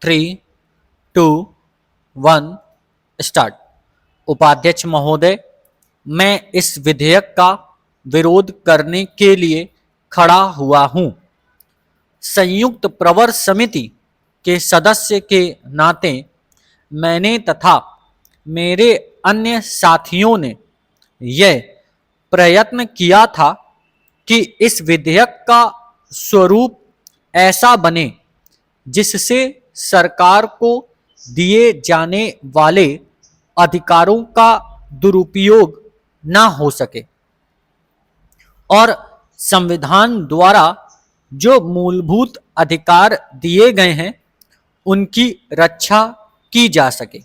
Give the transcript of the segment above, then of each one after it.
3, 2, 1 start. उपाध्यक्ष महोदय, मैं इस विधेयक का विरोध करने के लिए खड़ा हुआ हूं। संयुक्त प्रवर समिति के सदस्य के नाते मैंने तथा मेरे अन्य साथियों ने यह प्रयत्न किया था कि इस विधेयक का स्वरूप ऐसा बने जिससे सरकार को दिए जाने वाले अधिकारों का दुरुपयोग ना हो सके और संविधान द्वारा जो मूलभूत अधिकार दिए गए हैं उनकी रक्षा की जा सके।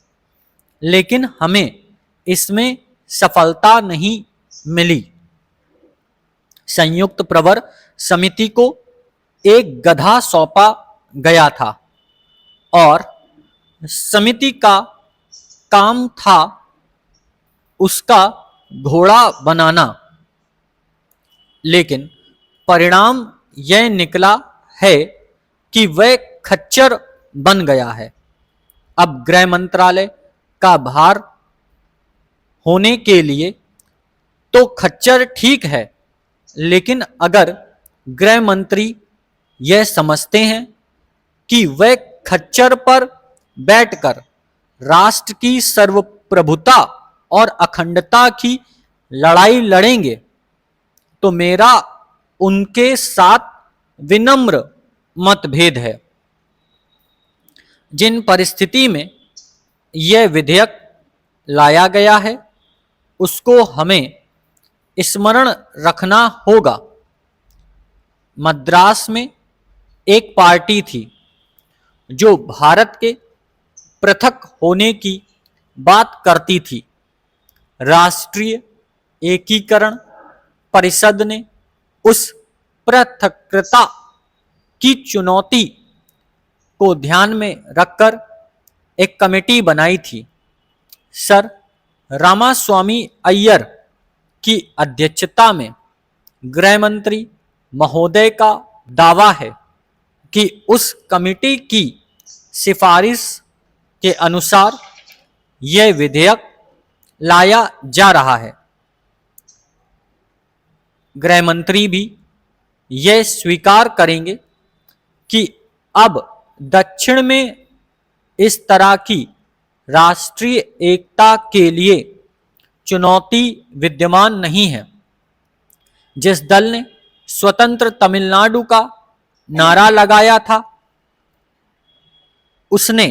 लेकिन हमें इसमें सफलता नहीं मिली। संयुक्त प्रवर समिति को एक गधा सौंपा गया था और समिति का काम था उसका घोड़ा बनाना, लेकिन परिणाम यह निकला है कि वह खच्चर बन गया है। अब गृह मंत्रालय का भार होने के लिए तो खच्चर ठीक है, लेकिन अगर गृह मंत्री यह समझते हैं कि वह खच्चर पर बैठकर राष्ट्र की सर्वप्रभुता और अखंडता की लड़ाई लड़ेंगे, तो मेरा उनके साथ विनम्र मतभेद है। जिन परिस्थिति में यह विधेयक लाया गया है उसको हमें स्मरण रखना होगा। मद्रास में एक पार्टी थी जो भारत के पृथक होने की बात करती थी। राष्ट्रीय एकीकरण परिषद ने उस पृथकता की चुनौती को ध्यान में रखकर एक कमेटी बनाई थी। सर रामास्वामी अय्यर की अध्यक्षता में गृह मंत्री महोदय का दावा है कि उस कमेटी की सिफारिश के अनुसार यह विधेयक लाया जा रहा है। गृह मंत्री भी यह स्वीकार करेंगे कि अब दक्षिण में इस तरह की राष्ट्रीय एकता के लिए चुनौती विद्यमान नहीं है। जिस दल ने स्वतंत्र तमिलनाडु का नारा लगाया था उसने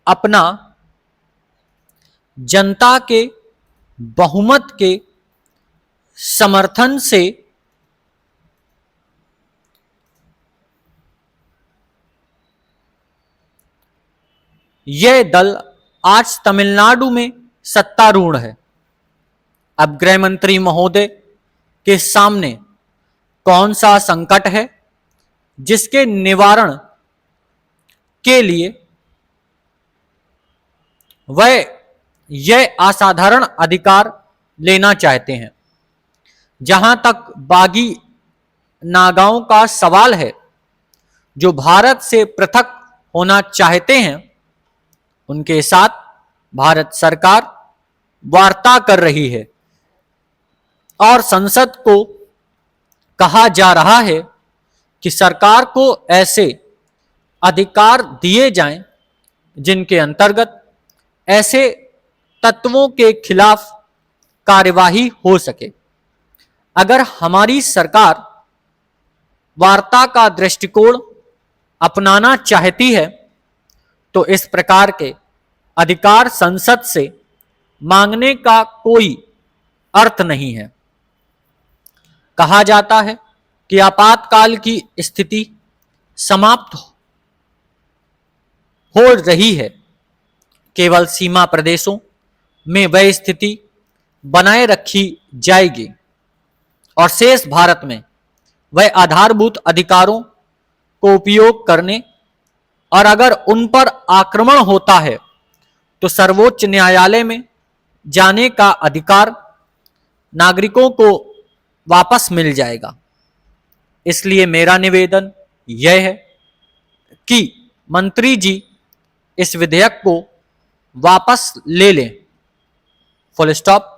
अपना जनता के बहुमत के समर्थन से यह दल आज तमिलनाडु में सत्तारूढ़ है। अब गृह मंत्री महोदय के सामने कौन सा संकट है जिसके निवारण के लिए वह यह असाधारण अधिकार लेना चाहते हैं। जहां तक बागी नागाओं का सवाल है जो भारत से पृथक होना चाहते हैं, उनके साथ भारत सरकार वार्ता कर रही है और संसद को कहा जा रहा है कि सरकार को ऐसे अधिकार दिए जाएं जिनके अंतर्गत ऐसे तत्वों के खिलाफ कार्यवाही हो सके। अगर हमारी सरकार वार्ता का दृष्टिकोण अपनाना चाहती है तो इस प्रकार के अधिकार संसद से मांगने का कोई अर्थ नहीं है। कहा जाता है कि आपातकाल की स्थिति समाप्त हो रही है। केवल सीमा प्रदेशों में वह स्थिति बनाए रखी जाएगी और शेष भारत में वह आधारभूत अधिकारों को उपयोग करने और अगर उन पर आक्रमण होता है तो सर्वोच्च न्यायालय में जाने का अधिकार नागरिकों को वापस मिल जाएगा। इसलिए मेरा निवेदन यह है कि मंत्री जी इस विधेयक को वापस ले लें, फुल स्टॉप।